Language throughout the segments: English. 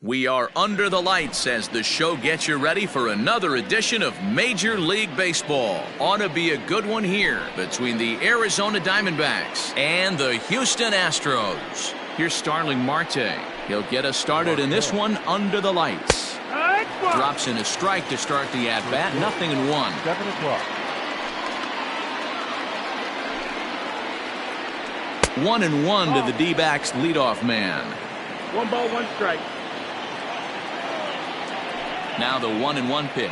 We are under the lights as the show gets you ready for another edition of Major League Baseball. Ought to be a good one here between the Arizona Diamondbacks and the Houston Astros. Here's Starling Marte. He'll get us started in this one under the lights. Drops in a strike to start the at-bat. 0-1. 7 o'clock. 1-1 to the D-backs leadoff man. 1 ball, 1 strike. Now the 1-1 pitch.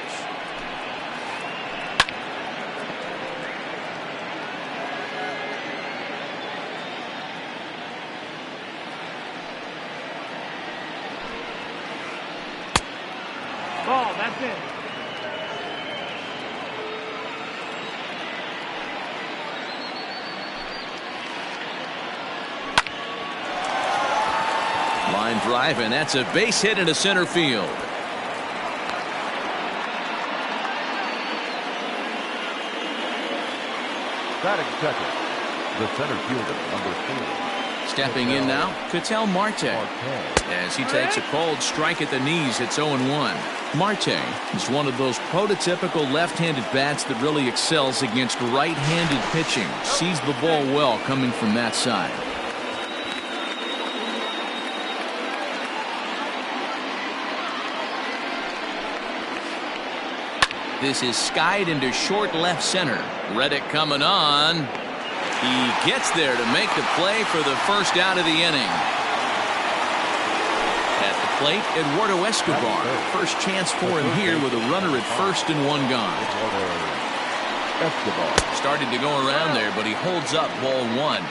Ball, that's it. Line drive, and that's a base hit into center field. Batting second, the center fielder, number 4. Stepping in now, Ketel Marte. As he takes a cold strike at the knees, it's 0-1. Marte is one of those prototypical left-handed bats that really excels against right-handed pitching. Sees the ball well coming from that side. This is skied into short left center. Reddick coming on. He gets there to make the play for the first out of the inning. At the plate, Eduardo Escobar. First chance for him here with a runner at first and 1 gone. Escobar started to go around there, but he holds up ball 1.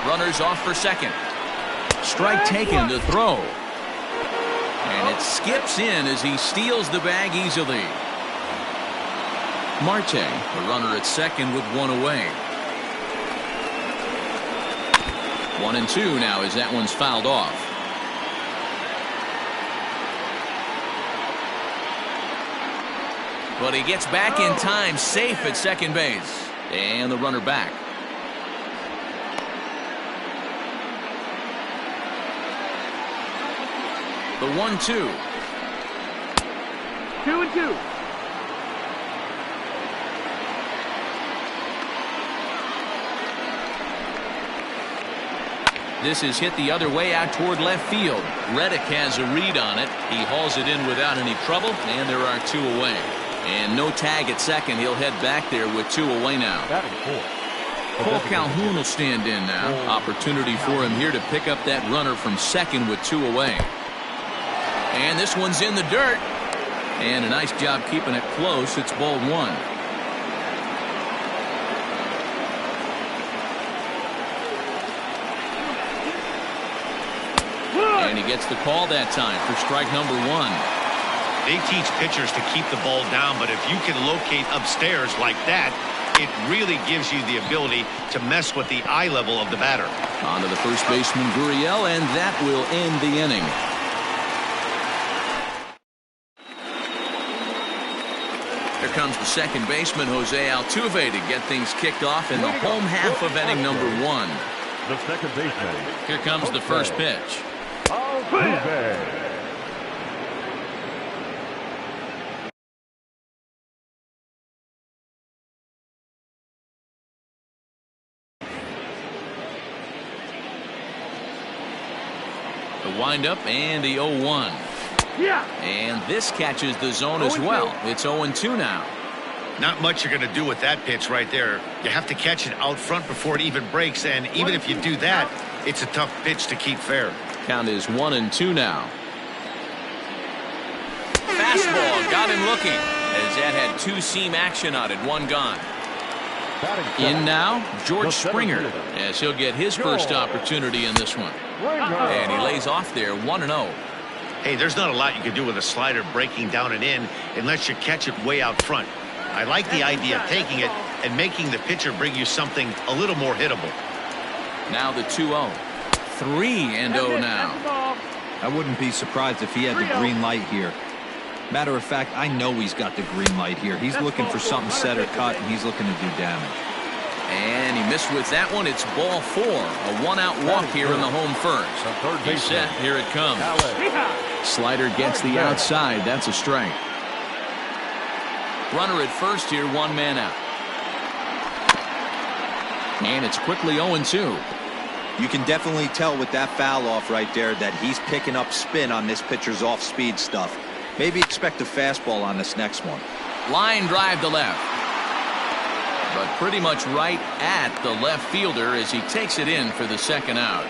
Runners off for second. Strike taken to throw. And it skips in as he steals the bag easily. Marte, the runner at second with 1 away. 1-2 now as that one's fouled off. But he gets back in time, safe at second base. And the runner back. The 1-2. 2-2. This is hit the other way out toward left field. Reddick has a read on it. He hauls it in without any trouble, and there are 2 away. And no tag at second. He'll head back there with 2 away now. Cole Calhoun will stand in now. Opportunity for him here to pick up that runner from second with 2 away. And this one's in the dirt. And a nice job keeping it close. It's ball 1. And he gets the call that time for strike number 1. They teach pitchers to keep the ball down, but if you can locate upstairs like that, it really gives you the ability to mess with the eye level of the batter. On to the first baseman, Gurriel, and that will end the inning. Here comes the second baseman, Jose Altuve, to get things kicked off in the home half of inning number 1. The second baseman. Here comes the first pitch. Altuve. The windup and the 0-1. Yeah. And this catches the zone as well. It's 0-2 now. Not much you're going to do with that pitch right there. You have to catch it out front before it even breaks, and even if you do that, it's a tough pitch to keep fair. Count is 1-2 now. Fastball got him looking as that had 2-seam action on it. 1 gone. In now, George Springer, as he'll get his first opportunity in this one. And he lays off there 1-0. Hey, there's not a lot you can do with a slider breaking down and in unless you catch it way out front. I like the idea of taking it and making the pitcher bring you something a little more hittable. Now the 2-0. 3-0 now. I wouldn't be surprised if he had the green light here. Matter of fact, I know he's got the green light here. He's looking for something set or cut, and he's looking to do damage. And he missed with that one. It's ball 4. A one-out walk here in the home first. He's set. Here it comes. Slider gets the outside. That's a strike. Runner at first here, one man out. And it's quickly 0-2. You can definitely tell with that foul off right there that he's picking up spin on this pitcher's off-speed stuff. Maybe expect a fastball on this next one. Line drive to left. But pretty much right at the left fielder as he takes it in for the second out.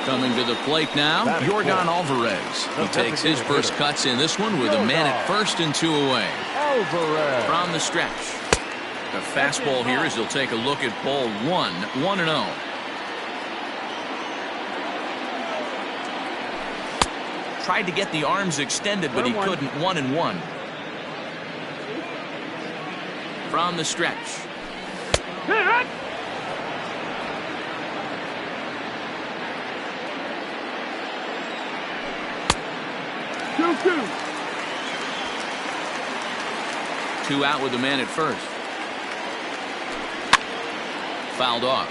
Coming to the plate now, Yordan Alvarez. He takes his first cuts in this one with a man at first and 2 away. From the stretch. A fastball here as he'll take a look at ball 1, 1-0. Tried to get the arms extended, but he couldn't. 1-1. From the stretch. 2-2. 2 out with the man at first. Fouled off.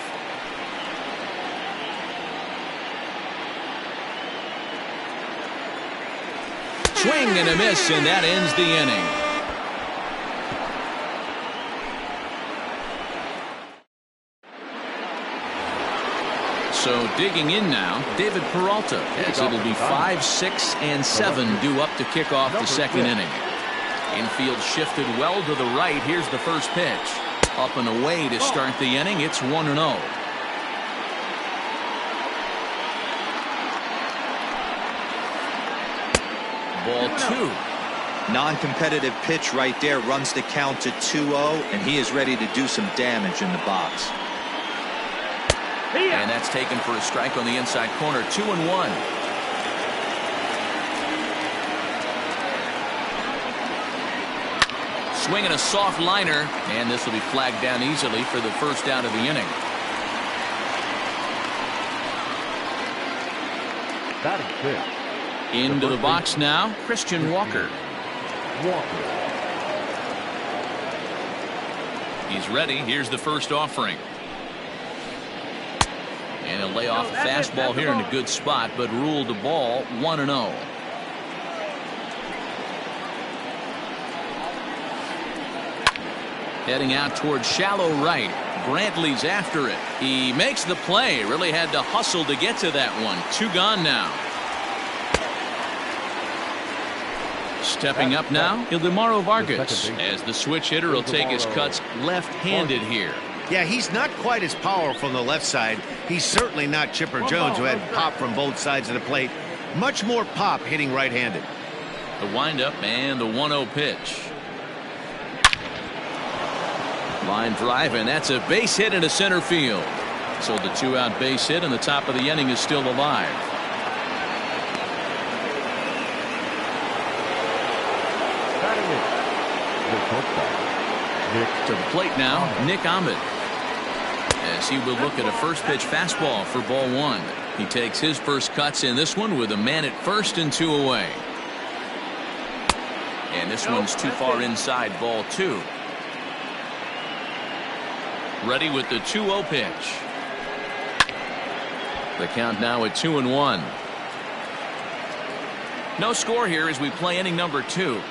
Swing and a miss, and that ends the inning. So digging in now, David Peralta, as it'll be 5, 6, and 7 due up to kick off the second inning. Infield shifted well to the right. Here's the first pitch. Up and away to start the inning. It's 1-0. Ball 2. Non-competitive pitch right there runs the count to 2-0, and he is ready to do some damage in the box. And that's taken for a strike on the inside corner. 2-1. Swinging a soft liner, and this will be flagged down easily for the first out of the inning. Into the box now, Christian Walker. He's ready. Here's the first offering. And he'll lay off a fastball here in a good spot, but ruled the ball 1-0. Heading out towards shallow right. Brantley's after it. He makes the play. Really had to hustle to get to that one. 2 gone now. Stepping up now, Ildemaro Vargas, as the switch hitter will take his cuts left-handed here. Yeah, he's not quite as powerful on the left side. He's certainly not Chipper Jones, who had pop from both sides of the plate. Much more pop hitting right-handed. The windup and the 1-0 pitch. Line drive, and that's a base hit into center field. So the 2-out base hit, and the top of the inning is still alive. To the plate now, Nick Ahmed, as he will look at a first pitch fastball for ball 1. He takes his first cuts in this one with a man at first and 2 away. And this one's too far inside, ball 2. Ready with the 2-0 pitch. The count now at 2-1. No score here as we play inning number 2.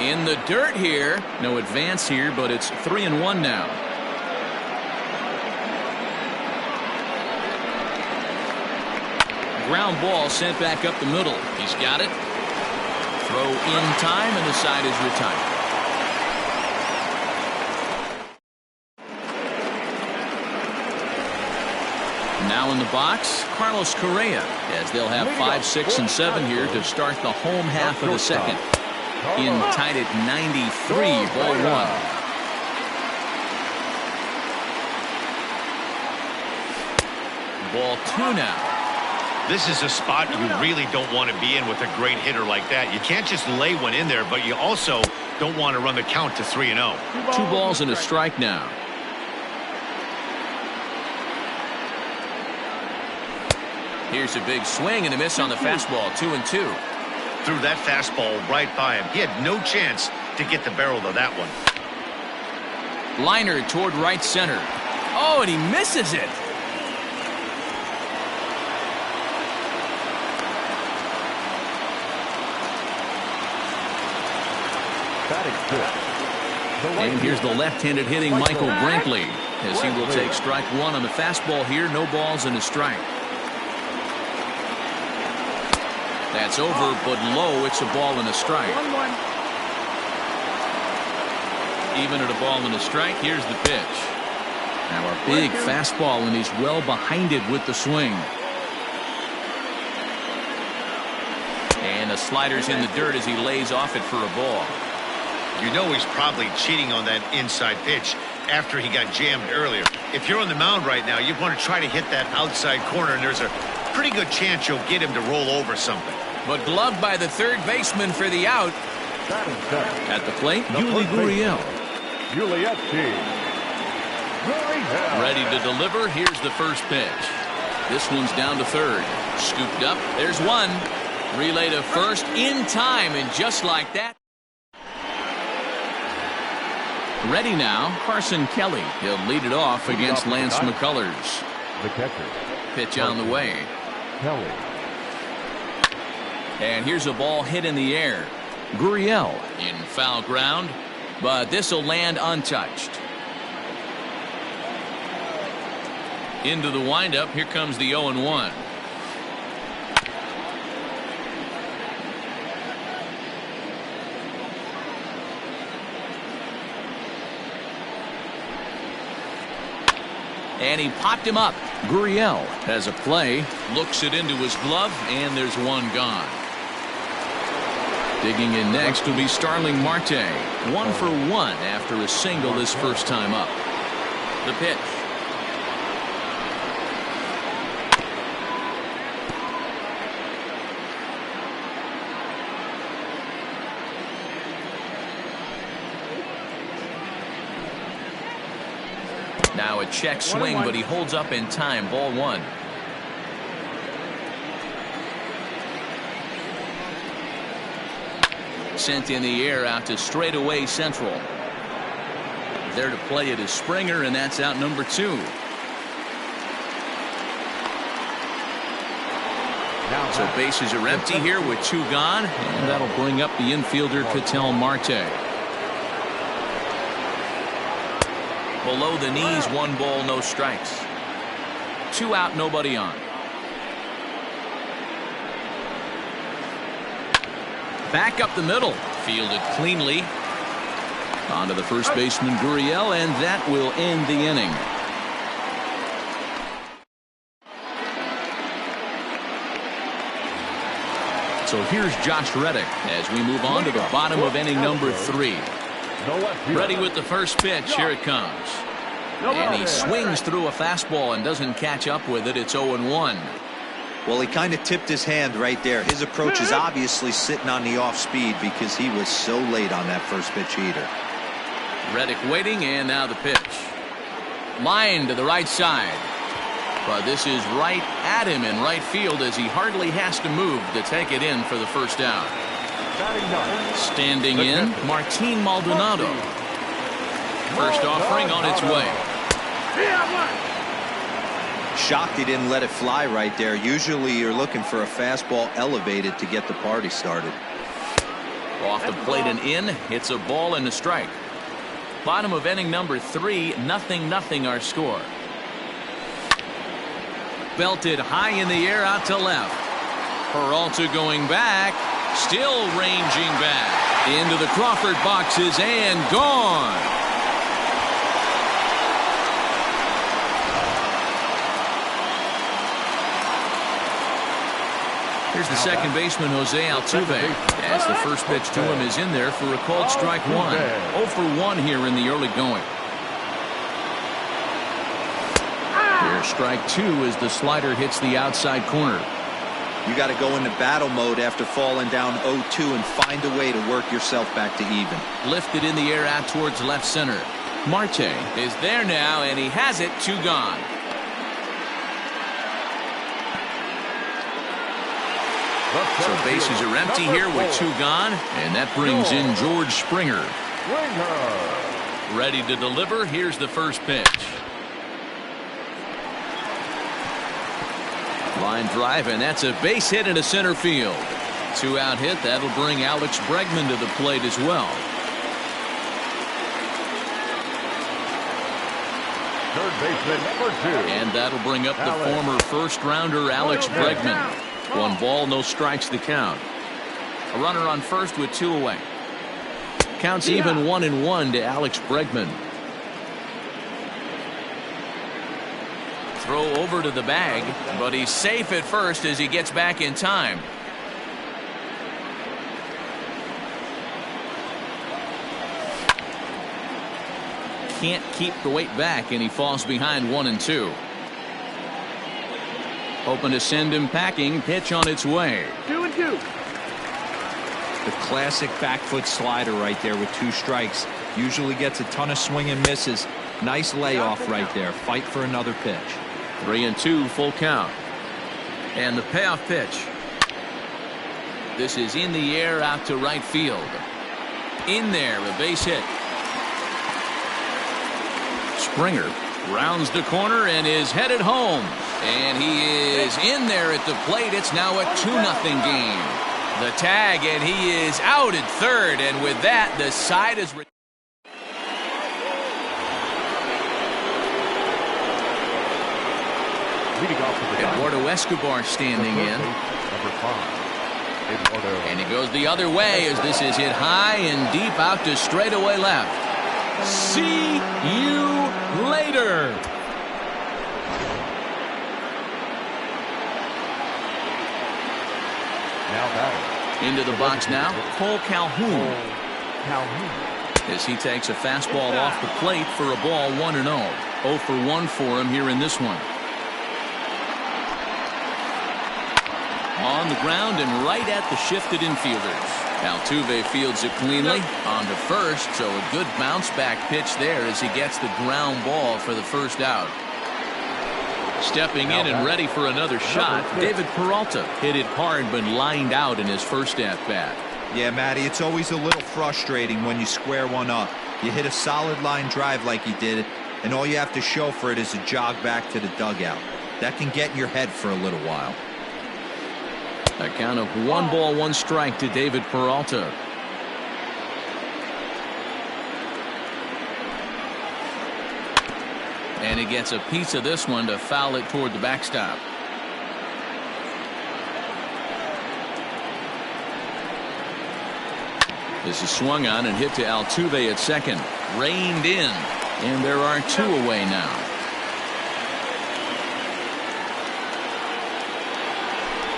In the dirt here. No advance here, but it's 3-1 now. Ground ball sent back up the middle. He's got it. Throw in time, and the side is retired. Now in the box, Carlos Correa, as they'll have 5, 6, and 7 here to start the home half of the second. In tied at 93, ball 1. Ball 2 now. This is a spot you really don't want to be in with a great hitter like that. You can't just lay one in there, but you also don't want to run the count to 3-0. 2 balls and a strike now. Here's a big swing and a miss on the fastball. 2-2. threw that fastball right by him. He had no chance to get the barrel of that one. Liner toward right center. Oh, and he misses it. And here's the left-handed hitting Michael Brinkley, as he will take strike one on the fastball here. No balls and a strike. That's over, but low. It's a ball and a strike. Even at a ball and a strike, here's the pitch. Now a big fastball, and he's well behind it with the swing. And the slider's in the dirt as he lays off it for a ball. You know he's probably cheating on that inside pitch after he got jammed earlier. If you're on the mound right now, you want to try to hit that outside corner, and there's a pretty good chance you'll get him to roll over something. But gloved by the third baseman for the out. At the plate, Yuli Gurriel. Ready to deliver. Here's the first pitch. This one's down to third. Scooped up. There's one. Relay to first in time, and just like that. Ready now, Carson Kelly. He'll lead it off against Lance McCullers. The catcher. Pitch on the way. Kelly. And here's a ball hit in the air. Gurriel in foul ground, but this will land untouched. Into the windup. Here comes the 0-1. And he popped him up. Gurriel has a play, looks it into his glove, and there's one gone. Digging in next will be Starling Marte. 1 for 1 after a single his first time up. The pitch. Now a check swing, but he holds up in time. Ball one. Sent in the air out to straightaway central. There to play it is Springer, and that's out number 2. So bases are empty here with 2 gone, and that'll bring up the infielder Ketel Marte. Below the knees, 1 ball, no strikes. 2 out, nobody on. Back up the middle, fielded cleanly. On to the first baseman Gurriel, and that will end the inning. So here's Josh Reddick as we move on to the bottom of inning number 3. Ready with the first pitch. Here it comes. And he swings through a fastball and doesn't catch up with it. It's 0-1. Well, he kind of tipped his hand right there. His approach is obviously sitting on the off speed because he was so late on that first pitch heater. Reddick waiting, and now the pitch. Line to the right side. But this is right at him in right field as he hardly has to move to take it in for the first out. Standing in, Martin Maldonado. First offering on its way. Shocked he didn't let it fly right there. Usually you're looking for a fastball elevated to get the party started. Off the plate and in. It's a ball and a strike. Bottom of inning number 3, 0-0 our score. Belted high in the air out to left. Peralta going back. Still ranging back. Into the Crawford boxes and gone. Here's the second baseman, Jose Altuve, as the first pitch to him is in there for a called strike 1. 0 for 1 here in the early going. Here's strike 2 as the slider hits the outside corner. You got to go into battle mode after falling down 0-2 and find a way to work yourself back to even. Lifted in the air out towards left center. Marte is there now, and he has it. 2 gone. So bases are empty here with 2 gone, and that brings in George Springer. Ready to deliver. Here's the first pitch. Line drive, and that's a base hit into center field. 2-out hit. That'll bring Alex Bregman to the plate as well. Third baseman number 2. And that'll bring up the former first-rounder Alex Bregman. 1 ball, no strikes the count. A runner on first with 2 away. Counts even 1-1 to Alex Bregman. Throw over to the bag, but he's safe at first as he gets back in time. Can't keep the weight back, and he falls behind 1-2. Hoping to send him packing. Pitch on its way. 2-2. The classic back foot slider right there with 2 strikes. Usually gets a ton of swing and misses. Nice layoff right there. Fight for another pitch. 3-2, full count. And the payoff pitch. This is in the air out to right field. In there, a base hit. Springer rounds the corner and is headed home. And he is in there at the plate. It's now a 2-0 game. The tag, and he is out at third. And with that, the side is... Eduardo Escobar standing in. Number 5. Eduardo. And he goes the other way as this is hit high and deep out to straightaway left. See you later. Now batting. Into the box now, Cole Calhoun. As he takes a fastball off the plate for a ball 1-0. 0 for 1 for him here in this one. On the ground and right at the shifted infielders. Altuve fields it cleanly on to first, so a good bounce back pitch there as he gets the ground ball for the first out. Stepping in and ready for another shot, David Peralta hit it hard but lined out in his first at bat. Yeah, Matty, it's always a little frustrating when you square one up. You hit a solid line drive like he did, and all you have to show for it is a jog back to the dugout. That can get in your head for a little while. A count of 1 ball, 1 strike to David Peralta. And he gets a piece of this one to foul it toward the backstop. This is swung on and hit to Altuve at second. Reined in. And there are 2 away now.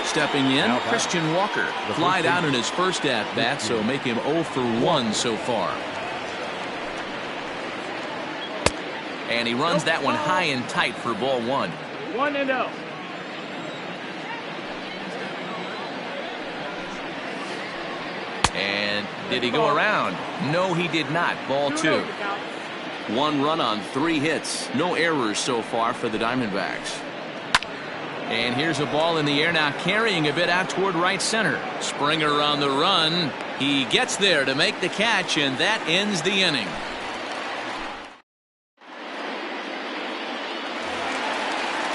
Stepping in, Christian Walker. Flied out in his first at-bat, so make him 0 for 1 so far. And he runs that one high and tight for ball 1. 1-0. And did he go around? No, he did not. Ball 2. 1 run on 3 hits. No errors so far for the Diamondbacks. And here's a ball in the air now, carrying a bit out toward right center. Springer on the run. He gets there to make the catch, and that ends the inning.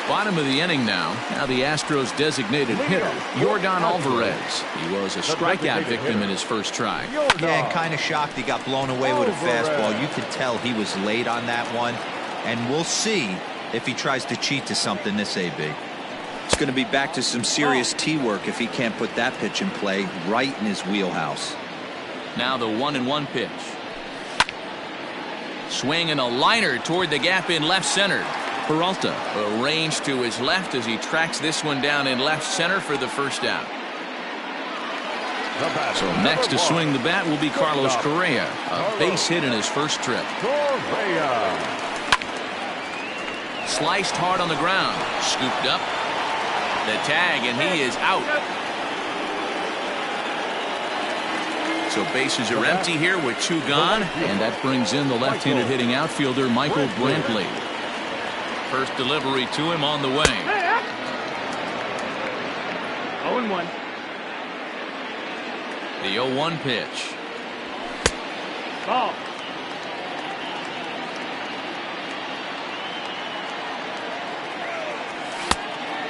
Bottom of the inning now. Now the Astros designated hitter, Yordan Alvarez. He was a strikeout victim in his first try. Yeah, kind of shocked he got blown away with a fastball. You could tell he was late on that one. And we'll see if he tries to cheat to something this AB. It's going to be back to some serious tee work if he can't put that pitch in play right in his wheelhouse. Now the 1-1 pitch. Swing and a liner toward the gap in left center. Peralta arranged to his left as he tracks this one down in left center for the first out. So next to swing the bat will be Carlos Correa. A base hit in his first trip. Sliced hard on the ground. Scooped up. The tag, and he is out. So bases are empty here with 2 gone, and that brings in the left-handed hitting outfielder Michael Brantley. First delivery to him on the way. 0-1. The 0-1 pitch. Ball.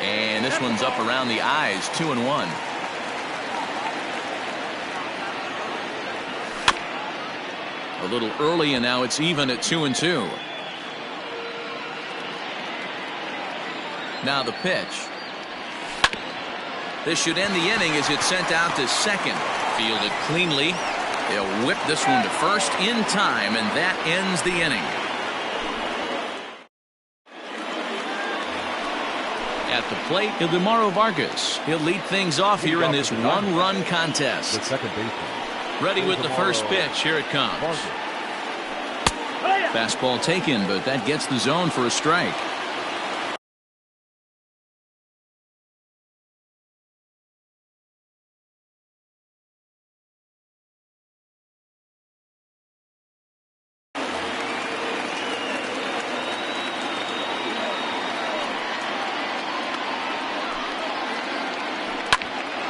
And this one's up around the eyes. 2-1. A little early, and now it's even at 2-2. Now the pitch. This should end the inning as it's sent out to second. Fielded cleanly. They'll whip this one to first in time, and that ends the inning. At the plate, Ildemaro Vargas. He'll lead things off here in this one-run contest. The second baseman. Ready with the first pitch. Here it comes. Fastball taken, but that gets the zone for a strike.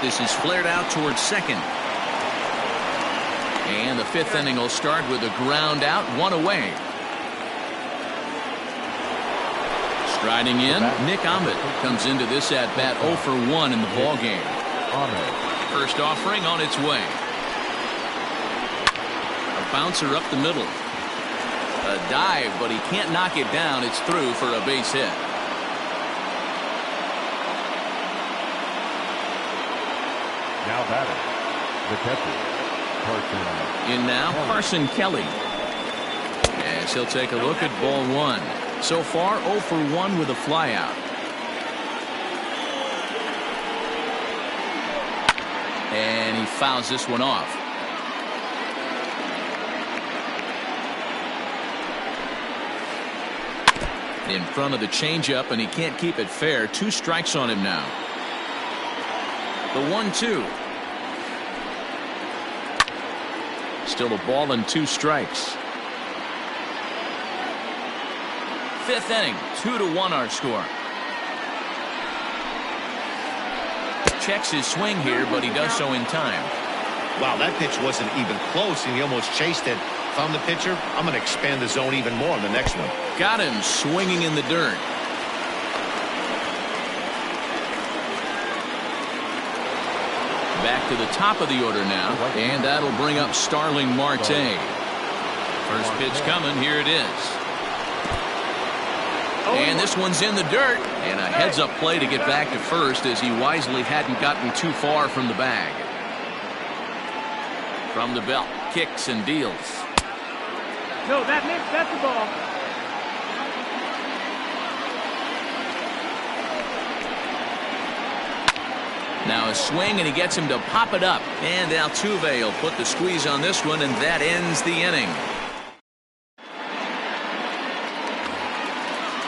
This is flared out towards second. And the fifth inning will start with a ground out, one away. Striding in, Nick Ahmed comes into this at bat 0 for 1 in the ball game. First offering on its way. A bouncer up the middle. A dive, but he can't knock it down. It's through for a base hit. Now batting, the catcher, Carson. In now, Carson Kelly. As he'll take a look at ball one. So far, 0 for 1 with a flyout. And he fouls this one off. In front of the changeup, and he can't keep it fair. 2 strikes on him now. The 1-2. Still a ball and 2 strikes. Fifth inning, 2-1 our score. Checks his swing here, but he does so in time. Wow, that pitch wasn't even close, and he almost chased it. If I'm the pitcher, I'm going to expand the zone even more on the next one. Got him swinging in the dirt. Back to the top of the order now, and that'll bring up Starling Marte. First pitch coming, here it is. And this one's in the dirt, and a heads-up play to get back to first as he wisely hadn't gotten too far from the bag. From the belt, kicks and deals. No, that's the ball. Now a swing, and he gets him to pop it up. And Altuve will put the squeeze on this one, and that ends the inning.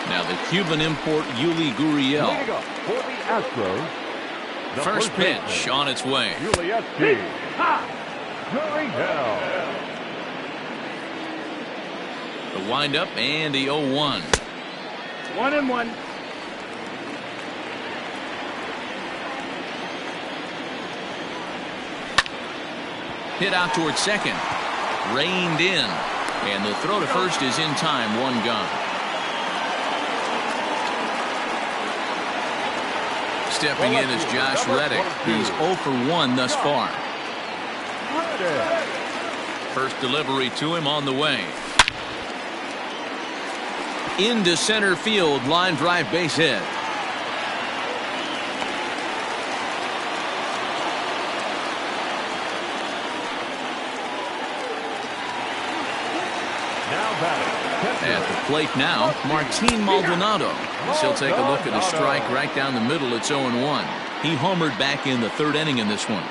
Now the Cuban import Yuli Gurriel. Leading up for the Astros, the First pitch on its way. Gurriel. The windup and the 0-1. 1-1. Hit out towards second. Reined in. And the throw to first is in time. 1 gone. Stepping in is Josh Reddick. He's 0 for 1 thus far. First delivery to him on the way. Into center field. Line drive base hit. At the plate now, Martin Maldonado. He'll take a look at a strike right down the middle. It's 0-1. He homered back in the 3rd inning in this one.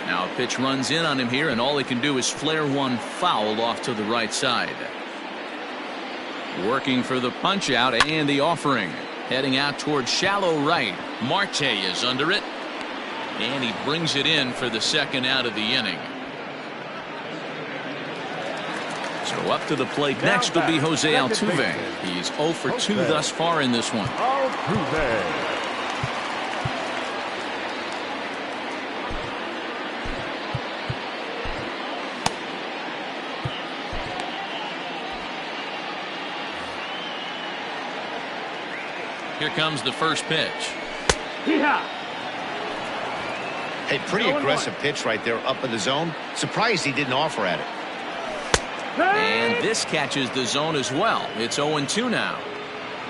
Now a pitch runs in on him here, and all he can do is flare one foul off to the right side. Working for the punch out and the offering. Heading out towards shallow right. Marte is under it. And he brings it in for the second out of the inning. So up to the plate next will be Jose Altuve. He's 0 for 2 thus far in this one. Here comes the first pitch. Hee-haw. Hey, pretty aggressive pitch right there up in the zone. Surprised he didn't offer at it. And this catches the zone as well. It's 0-2 now.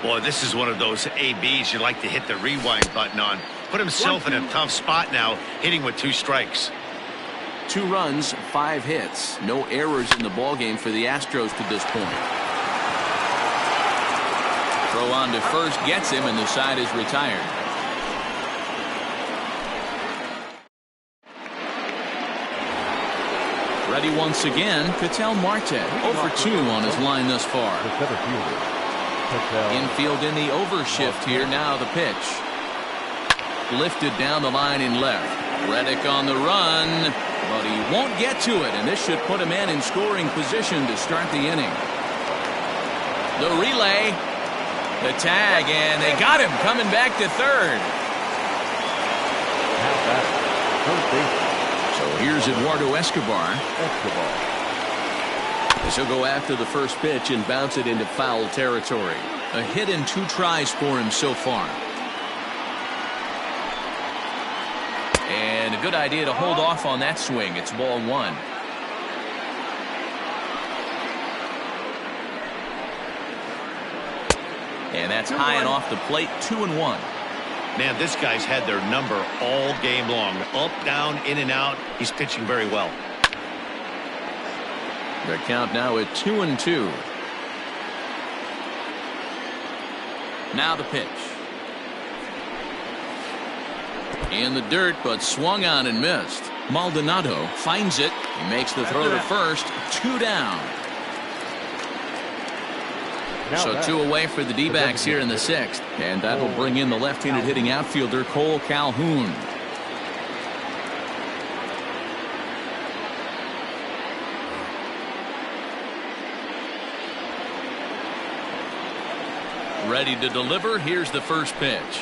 Boy, this is one of those ABs you like to hit the rewind button on. Put himself in a tough spot now, hitting with 2 strikes. 2 runs, 5 hits. No errors in the ballgame for the Astros to this point. Throw on to first gets him, and the side is retired. Ready once again, Ketel Marte. 0 for 2 on his line thus far. The center fielder, Infield in the overshift here. Now the pitch. Lifted down the line in left. Reddick on the run, but he won't get to it, and this should put him in scoring position to start the inning. The relay, the tag, and they got him coming back to third. So here's Eduardo Escobar. As he'll go after the first pitch and bounce it into foul territory. A hit in 2 tries for him so far. And a good idea to hold off on that swing. It's ball 1. And that's high and off the plate. 2-1. Man, this guy's had their number all game long. Up, down, in and out. He's pitching very well. The count now at 2-2. Now the pitch. In the dirt, but swung on and missed. Maldonado finds it. He makes the throw to first. 2 down. So 2 away for the D-backs here in the 6th. And that will bring in the left-handed hitting outfielder Cole Calhoun. Ready to deliver. Here's the first pitch.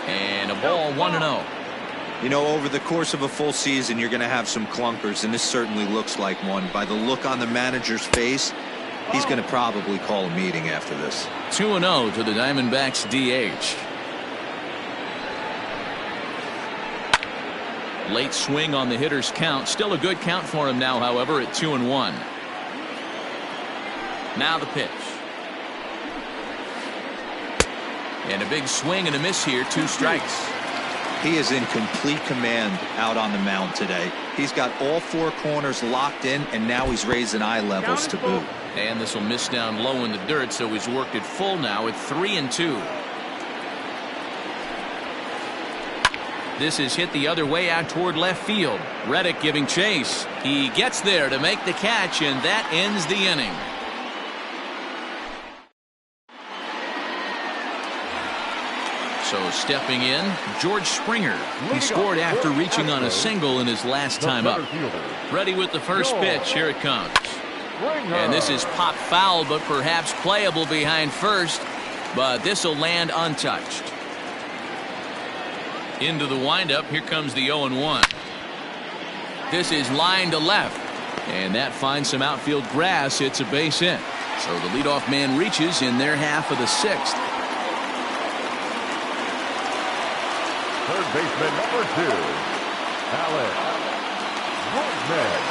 And a ball 1-0. You know, over the course of a full season, you're going to have some clunkers, and this certainly looks like one. By the look on the manager's face, he's going to probably call a meeting after this. 2-0 to the Diamondbacks DH. Late swing on the hitter's count. Still a good count for him now, however, at 2-1. Now the pitch. And a big swing and a miss here. 2 strikes. He is in complete command out on the mound today. He's got all 4 corners locked in, and now he's raising eye levels to boot. And this will miss down low in the dirt, so he's worked it full now at 3-2. This is hit the other way out toward left field. Reddick giving chase. He gets there to make the catch, and that ends the inning. So stepping in, George Springer. He scored after reaching on a single in his last time up. Ready with the first pitch. Here it comes. And this is pop foul, but perhaps playable behind first. But this will land untouched. Into the windup. Here comes the 0-1. This is line to left. And that finds some outfield grass. It's a base hit. So the leadoff man reaches in their half of the 6th. Third baseman number 2, Alex Bregman.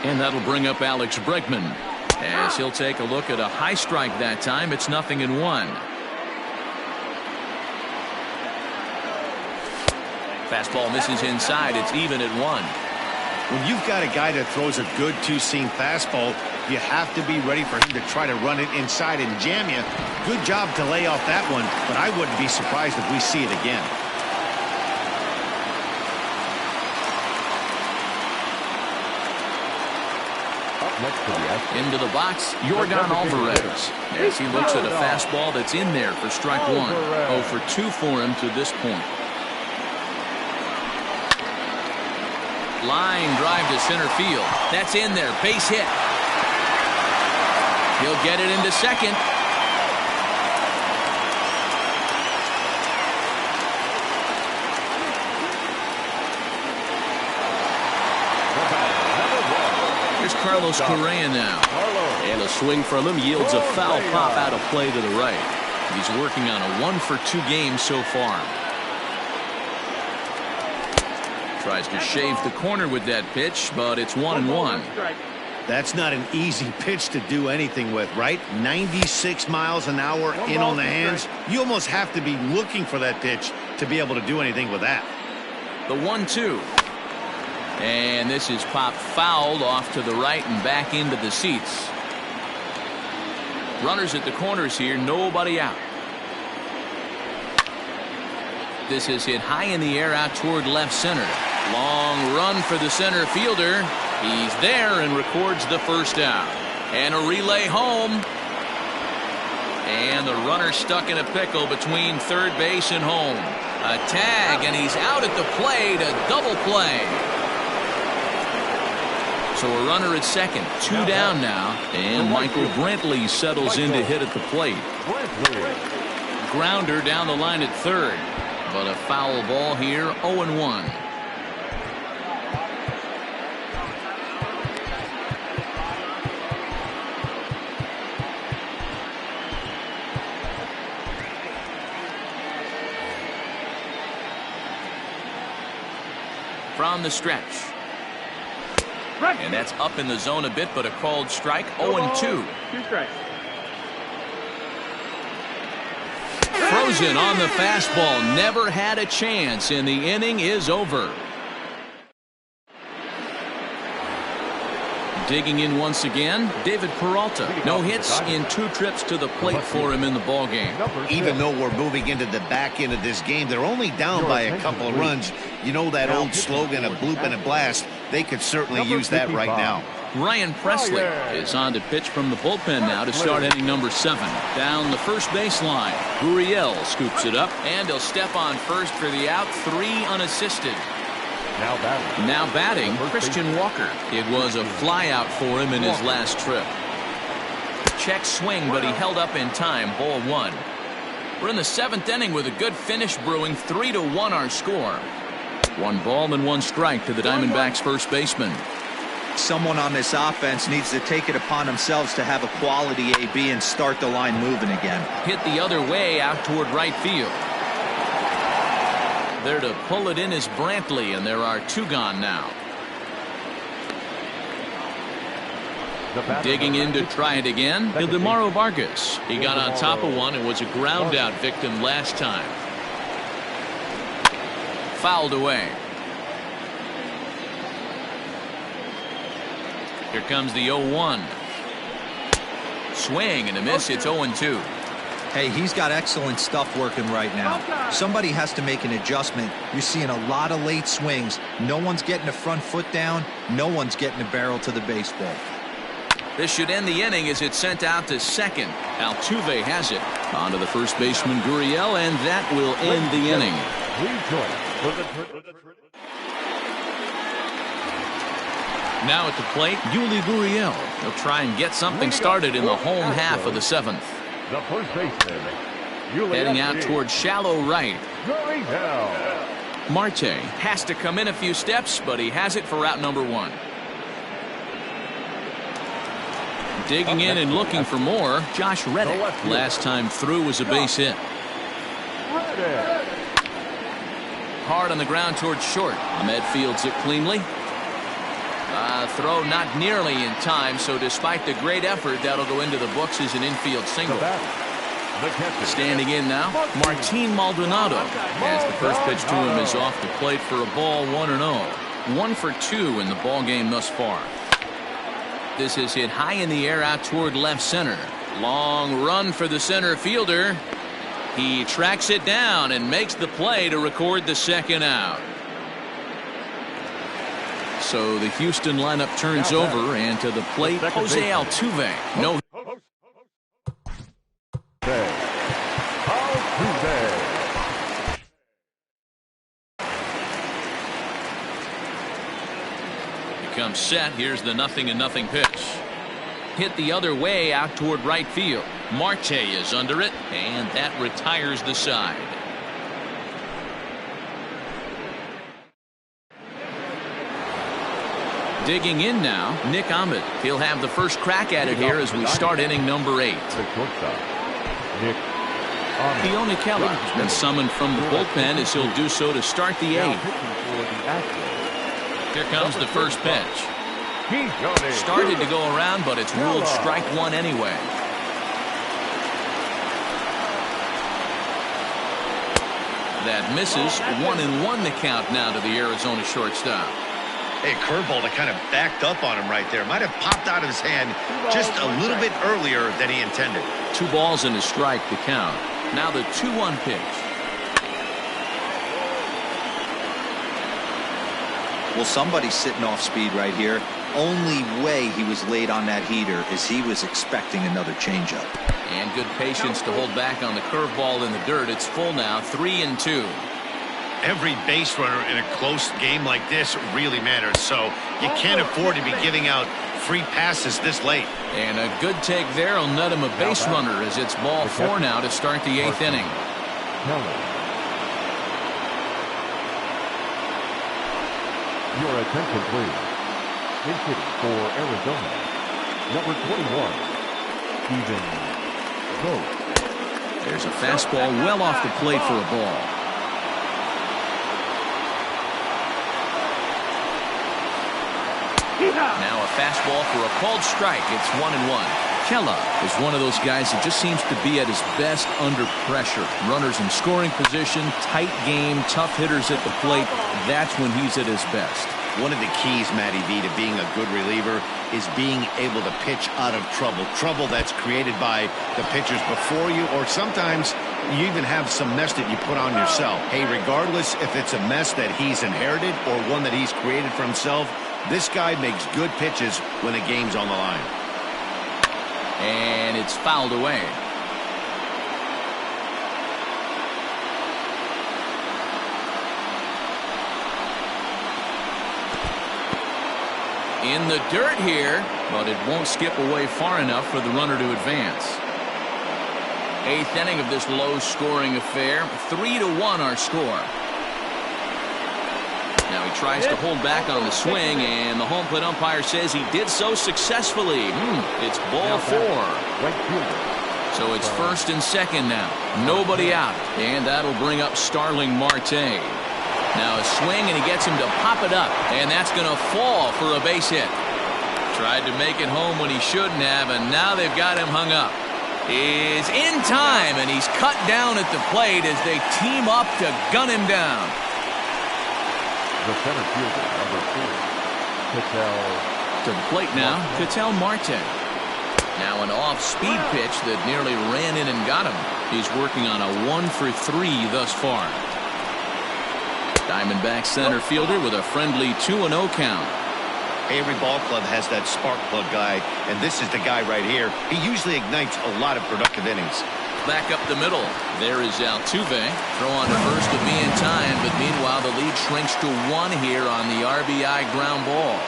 And that'll bring up Alex Bregman as he'll take a look at a high strike that time. It's 0-1. Fastball misses inside. It's even at 1. When you've got a guy that throws a good 2-seam fastball, you have to be ready for him to try to run it inside and jam you. Good job to lay off that one, but I wouldn't be surprised if we see it again. Into the box, Yordan Alvarez, as he looks at a fastball that's in there for strike 1. 0 for 2 for him to this point. Line drive to center field. That's in there. Base hit. He'll get it into second. Here's Carlos Correa now. And a swing from him yields a foul pop out of play to the right. He's working on a 1-for-2 game so far. Tries to shave the corner with that pitch, but it's 1-1. That's not an easy pitch to do anything with, right? 96 miles an hour in on the hands. You almost have to be looking for that pitch to be able to do anything with that. The 1-2. And this is popped fouled off to the right and back into the seats. Runners at the corners here, nobody out. This is hit high in the air out toward left center. Long run for the center fielder. He's there and records the first out. And a relay home. And the runner stuck in a pickle between third base and home. A tag, and he's out at the plate, a double play. So a runner at second, 2 down now, and Michael Brantley settles in to hit at the plate. Grounder down the line at third, but a foul ball here, 0-1. From the stretch. And that's up in the zone a bit, but a called strike. 0-2. 2 strikes. Frozen on the fastball. Never had a chance, and the inning is over. Digging in once again, David Peralta. No hits in 2 trips to the plate for him in the ballgame. Even though we're moving into the back end of this game, they're only down by a couple of runs. You know that old slogan, a bloop and a blast. They could certainly use that right now. Ryan Presley is on to pitch from the bullpen now to start inning number 7. Down the first baseline, Gurriel scoops it up, and he'll step on first for the out, 3 unassisted. Now batting, Christian Walker. It was a flyout for him in his last trip. Check swing, but he held up in time. Ball 1. We're in the 7th inning with a good finish brewing. 3-1 our score. 1 ball and 1 strike to the Diamondbacks first baseman. Someone on this offense needs to take it upon themselves to have a quality AB and start the line moving again. Hit the other way out toward right field. There to pull it in is Brantley, and there are 2 gone now. Digging in to try it again, Ildemaro Vargas. He got on top of one and was a ground out victim last time. Fouled away. Here comes the 0-1. Swing and a miss. It's 0-2. Hey, he's got excellent stuff working right now. Somebody has to make an adjustment. You're seeing a lot of late swings. No one's getting the front foot down. No one's getting the barrel to the baseball. This should end the inning as it's sent out to second. Altuve has it. On to the first baseman, Gurriel, and that will end the inning. Now at the plate, Yuli Gurriel. He'll try and get something started in the home half of the 7th. The first baseman, Heading out towards shallow right. Marte has to come in a few steps, but he has it for out number 1. Digging in and looking for more, Josh Reddick. Last time through was a base hit. Hard on the ground towards short. Ahmed fields it cleanly. Throw not nearly in time, so despite the great effort, that'll go into the books as an infield single. Standing in now, Martin Maldonado, as the first pitch to him is off the plate for a ball, 1-0. 1 for 2 in the ball game thus far. This is hit high in the air out toward left center. Long run for the center fielder. He tracks it down and makes the play to record the second out. So the Houston lineup turns over, and to the plate, Jose Altuve. No. Becomes set. Here's the 0-0 pitch. Hit the other way out toward right field. Marte is under it, and that retires the side. Digging in now, Nick Ahmed. He'll have the first crack at it here as we start inning number 8. The shortstop, Nick Keone Keller has been summoned from the bullpen as he'll do so to start the 8th. Here comes the first pitch. Started to go around, but it's ruled strike one anyway. That misses. 1-1 the count now to the Arizona shortstop. Hey, curveball that kind of backed up on him right there. Might have popped out of his hand just a little bit earlier than he intended. 2 balls and a strike to count. Now the 2-1 pitch. Well, somebody's sitting off speed right here. Only way he was late on that heater is he was expecting another changeup. And good patience to hold back on the curveball in the dirt. It's full now, 3-2. Every base runner in a close game like this really matters, so you can't afford to be giving out free passes this late. And a good take there will net him a base runner as it's ball 4 now to start the 8th inning. Your attention, please. In hitting for Arizona, number 21, Steven Vogt. There's a fastball well off the plate for a ball. Now a fastball for a called strike. It's 1-1. Keller is one of those guys that just seems to be at his best under pressure. Runners in scoring position, tight game, tough hitters at the plate. That's when he's at his best. One of the keys, Matty V, to being a good reliever is being able to pitch out of trouble. Trouble that's created by the pitchers before you, or sometimes you even have some mess that you put on yourself. Hey, regardless if it's a mess that he's inherited or one that he's created for himself, this guy makes good pitches when the game's on the line. And it's fouled away. In the dirt here, but it won't skip away far enough for the runner to advance. 8th inning of this low-scoring affair. 3-1 our score. Now he tries to hold back on the swing, and the home plate umpire says he did so successfully. It's ball 4. So it's 1st and 2nd now. Nobody out, and that'll bring up Starling Marte. Now a swing, and he gets him to pop it up, and that's going to fall for a base hit. Tried to make it home when he shouldn't have, and now they've got him hung up. Is in time, and he's cut down at the plate as they team up to gun him down. The center fielder, number 4, Ketel. To the plate now, Ketel Marte. Now an off-speed pitch that nearly ran in and got him. He's working on a 1-for-3 thus far. Diamondback center fielder with a friendly 2-0 count. Every ball club has that spark plug guy, and this is the guy right here. He usually ignites a lot of productive innings. Back up the middle. There is Altuve. Throw on to first to be in time, but meanwhile the lead shrinks to 1 here on the RBI ground ball.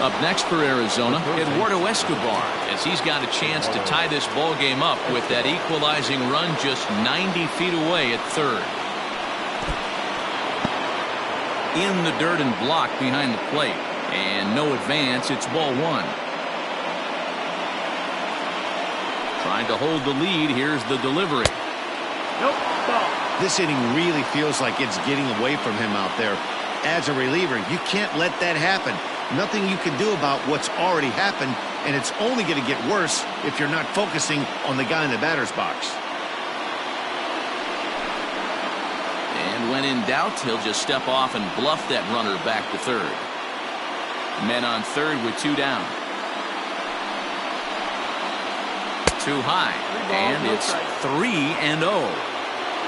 Up next for Arizona, Eduardo Escobar, as he's got a chance to tie this ball game up with that equalizing run just 90 feet away at third. In the dirt and blocked behind the plate, and no advance. It's ball 1. Trying to hold the lead. Here's the delivery. Nope, ball. This inning really feels like it's getting away from him out there. As a reliever, you can't let that happen. Nothing you can do about what's already happened, and it's only going to get worse if you're not focusing on the guy in the batter's box. And when in doubt, he'll just step off and bluff that runner back to third. Men on third with 2 down. Too high, and it's 3-0.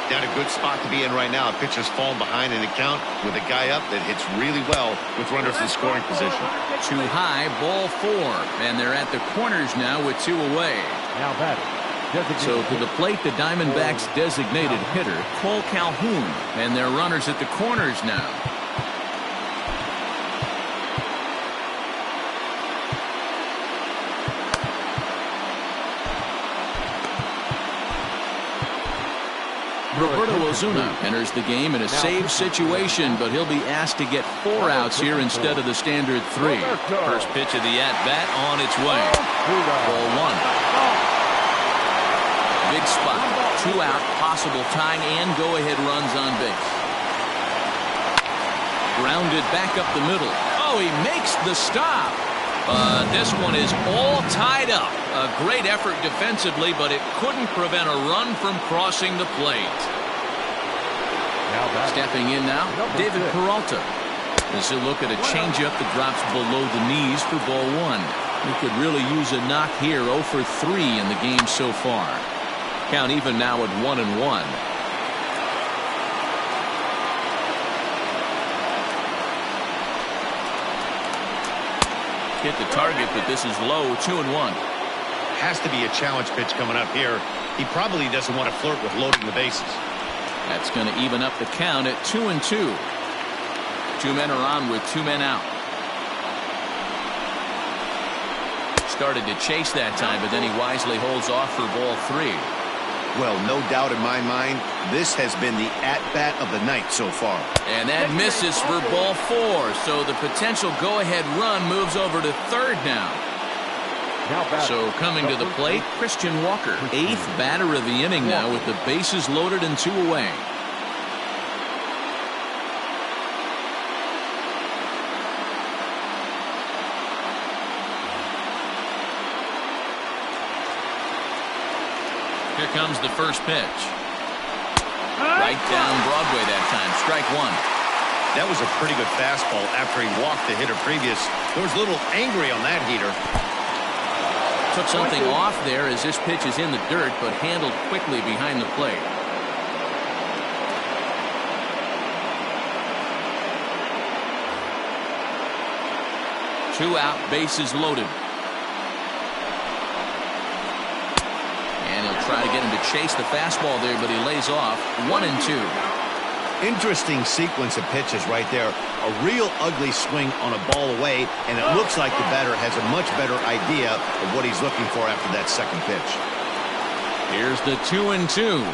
Down a good spot to be in right now. Pitcher's falling behind in the count with a guy up that hits really well with runners in scoring position. Too high, ball 4, and they're at the corners now with 2 away. Now batting. So to the plate, the Diamondbacks' designated hitter, Cole Calhoun, and their runners at the corners now. Roberto Ozuna enters the game in a save situation, but he'll be asked to get 4 outs here instead of the standard 3. First pitch of the at-bat on its way. Ball 1. Big spot. 2 out, possible tying and go-ahead runs on base. Grounded back up the middle. Oh, he makes the stop. This one is all tied up. A great effort defensively, but it couldn't prevent a run from crossing the plate. Stepping in now, David Peralta. As he'll look at a changeup that drops below the knees for ball 1. He could really use a knock here. 0 for 3 in the game so far. Count even now at 1-1. Hit the target, but this is low. 2-1. Has to be a challenge pitch coming up here. He probably doesn't want to flirt with loading the bases. That's going to even up the count at 2-2. 2 men are on with 2 men out. Started to chase that time, but then he wisely holds off for ball 3. Well, no doubt in my mind, this has been the at-bat of the night so far. And that misses for ball 4, so the potential go-ahead run moves over to third now. So coming to the plate, Christian Walker, 8th batter of the inning now with the bases loaded and 2 away. Here comes the first pitch. Right down Broadway that time. Strike 1. That was a pretty good fastball after he walked the hitter previous. He was a little angry on that heater. Took something off there as this pitch is in the dirt, but handled quickly behind the plate. Two out, bases loaded. And he'll try to get him to chase the fastball there, but he lays off. 1-2. Interesting sequence of pitches right there. A real ugly swing on a ball away, and it looks like the batter has a much better idea of what he's looking for after that second pitch. Here's the 2-2.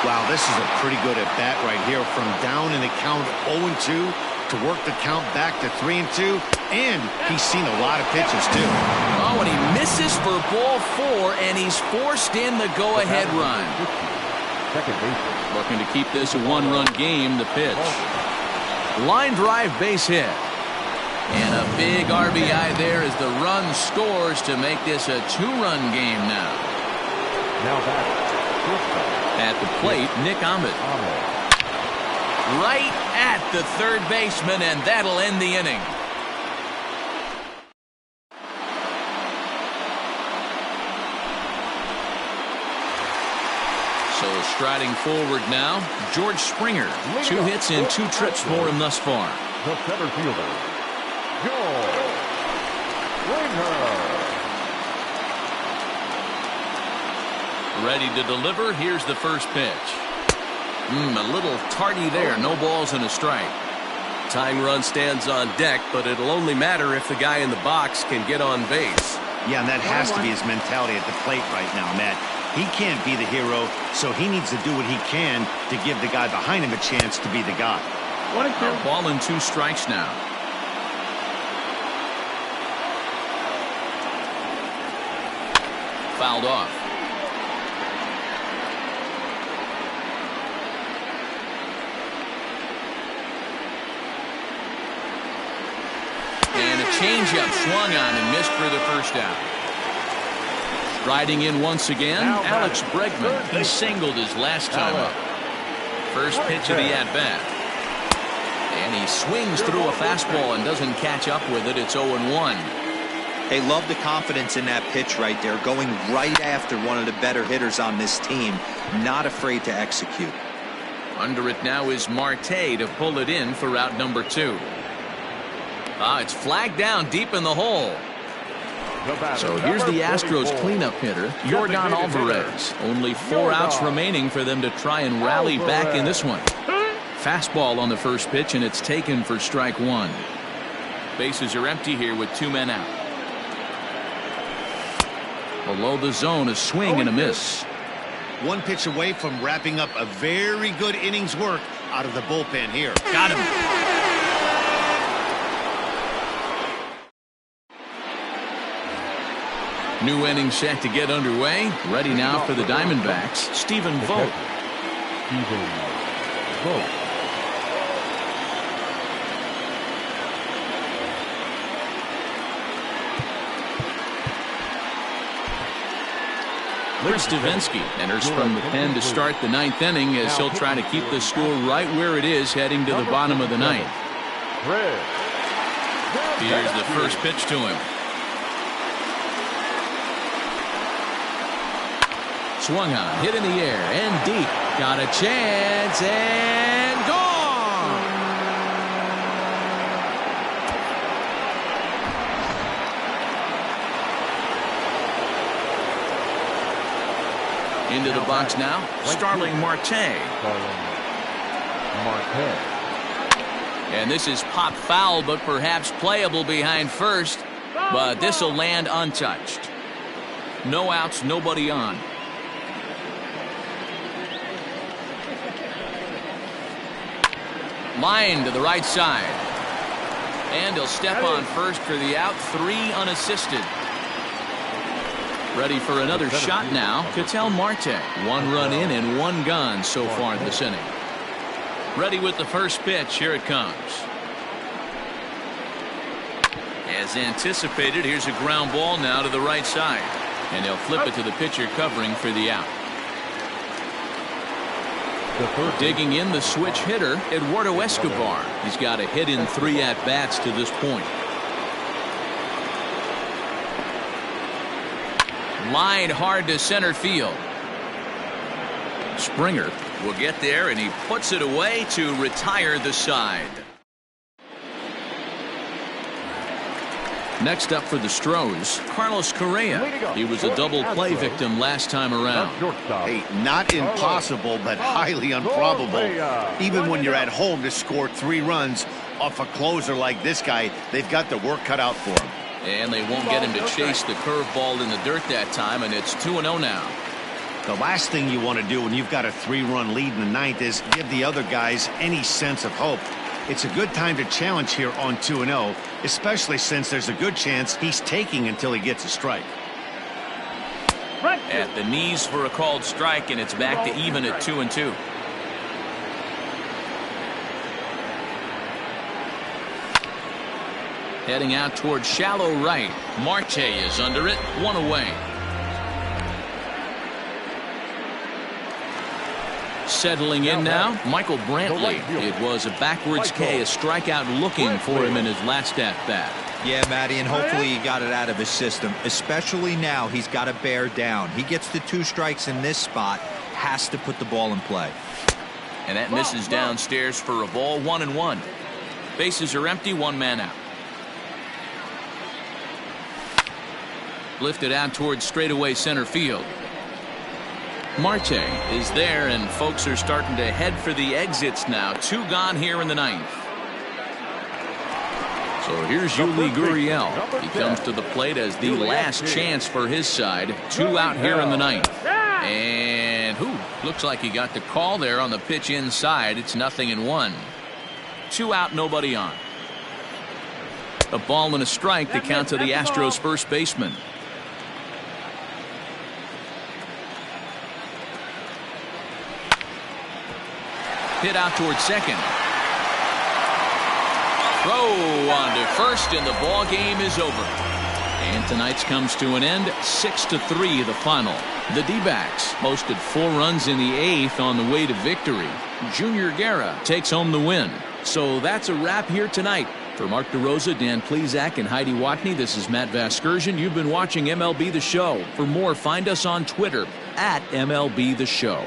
Wow, this is a pretty good at bat right here. From down in the count 0-2 to work the count back to 3-2, and he's seen a lot of pitches too. Oh, and he misses for ball 4, and he's forced in the go-ahead run. Looking to keep this a 1-run game. The pitch. Line drive, base hit. And a big RBI there as the run scores to make this a 2-run game now. At the plate, Nick Ahmed. Right at the third baseman, and that'll end the inning. So striding forward now, George Springer. 2 hits and 2 trips for him thus far. The center fielder, George Springer. Ready to deliver. Here's the first pitch. A little tardy there. No balls and a strike. Tying run stands on deck, but it'll only matter if the guy in the box can get on base. Yeah, and that has to be his mentality at the plate right now, Matt. He can't be the hero, so he needs to do what he can to give the guy behind him a chance to be the guy. 1-2. Ball and 2 strikes now. Fouled off. And a changeup swung on and missed for the first out. Riding in once again, Alex Bregman. He singled his last time up. First pitch of the at-bat. And he swings through a fastball and doesn't catch up with it. It's 0-1. Hey, love the confidence in that pitch right there. Going right after one of the better hitters on this team. Not afraid to execute. Under it now is Marte to pull it in for out number 2. It's flagged down deep in the hole. So here's the Astros cleanup hitter, Yordan Alvarez. Only 4 outs remaining for them to try and rally back in this one. Fastball on the first pitch, and it's taken for strike 1. Bases are empty here with 2 men out. Below the zone, a swing and a miss. one pitch away from wrapping up a very good innings work out of the bullpen here. Got him. New inning set to get underway. Ready now for the Diamondbacks. Stephen Vogt. Chris Davinsky enters from the pen to start the ninth inning as he'll try to keep the score right where it is heading to the bottom of the ninth. Here's the first pitch to him. Swung on, hit in the air and deep. Got a chance and gone. Into the box now, Starling Marte. And this is pop foul, but perhaps playable behind first. But this will land untouched. No outs, nobody on. Line to the right side. And he'll step on first for the out. 3 unassisted. Ready for another shot now. Ketel Marte. 1 run in and 1 gone so far this inning. Ready with the first pitch. Here it comes. As anticipated, here's a ground ball now to the right side. And he'll flip it to the pitcher covering for the out. Digging in the switch hitter, Eduardo Escobar. He's got a hit in 3 at-bats to this point. Line hard to center field. Springer will get there, and he puts it away to retire the side. Next up for the Stros, Carlos Correa. He was a double play victim last time around. Hey, not impossible, but highly improbable. Even when you're at home to score 3 runs off a closer like this guy, they've got the work cut out for him. And they won't get him to chase the curveball in the dirt that time, and it's 2-0 now. The last thing you want to do when you've got a 3-run lead in the ninth is give the other guys any sense of hope. It's a good time to challenge here on 2-0, especially since there's a good chance he's taking until he gets a strike. At the knees for a called strike, and it's back to even at 2-2. Heading out towards shallow right. Marte is under it. 1 away. Settling in now, Michael Brantley. It was a backwards K, a strikeout looking for him in his last at-bat. Yeah, Matty, and hopefully he got it out of his system. Especially now, he's got to bear down. He gets the 2 strikes in this spot, has to put the ball in play. And that misses downstairs for a ball. 1-1. Bases are empty, 1 man out. Lifted out towards straightaway center field. Marte is there, and folks are starting to head for the exits now. 2 gone here in the ninth. So here's Yuli Gurriel. He comes to the plate as the last chance for his side. 2 out here in the ninth. And looks like he got the call there on the pitch inside. It's 0-1. 2 out, nobody on. A ball and a strike to count to the Astros first baseman. Hit out towards second. Throw on to first, and the ball game is over. And tonight's comes to an end. 6-3 the final. The D-backs posted 4 runs in the 8th on the way to victory. Junior Guerra takes home the win. So that's a wrap here tonight. For Mark DeRosa, Dan Plezak, and Heidi Watney, this is Matt Vasgersian. You've been watching MLB The Show. For more, find us on Twitter at MLB The Show.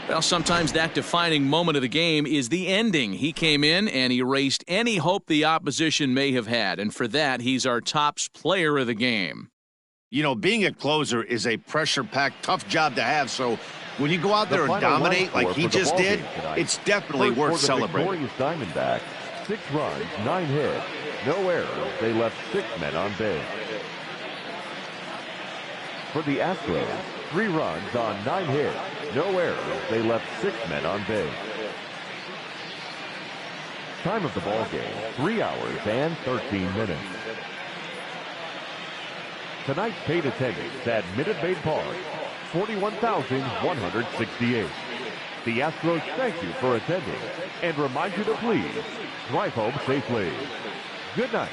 Well, sometimes that defining moment of the game is the ending. He came in and erased any hope the opposition may have had, and for that, he's our top player of the game. You know, being a closer is a pressure-packed, tough job to have, so when you go out there and dominate like he just did, it's definitely worth celebrating. Victorious Diamondbacks, 6 runs, 9 hits, no errors. They left 6 men on base. For the Astros, 3 runs on 9 hits, no errors. They left 6 men on base. Time of the ball game, 3 hours and 13 minutes. Tonight's paid attendance at Minute Maid Park, 41,168. The Astros thank you for attending and remind you to please drive home safely. Good night.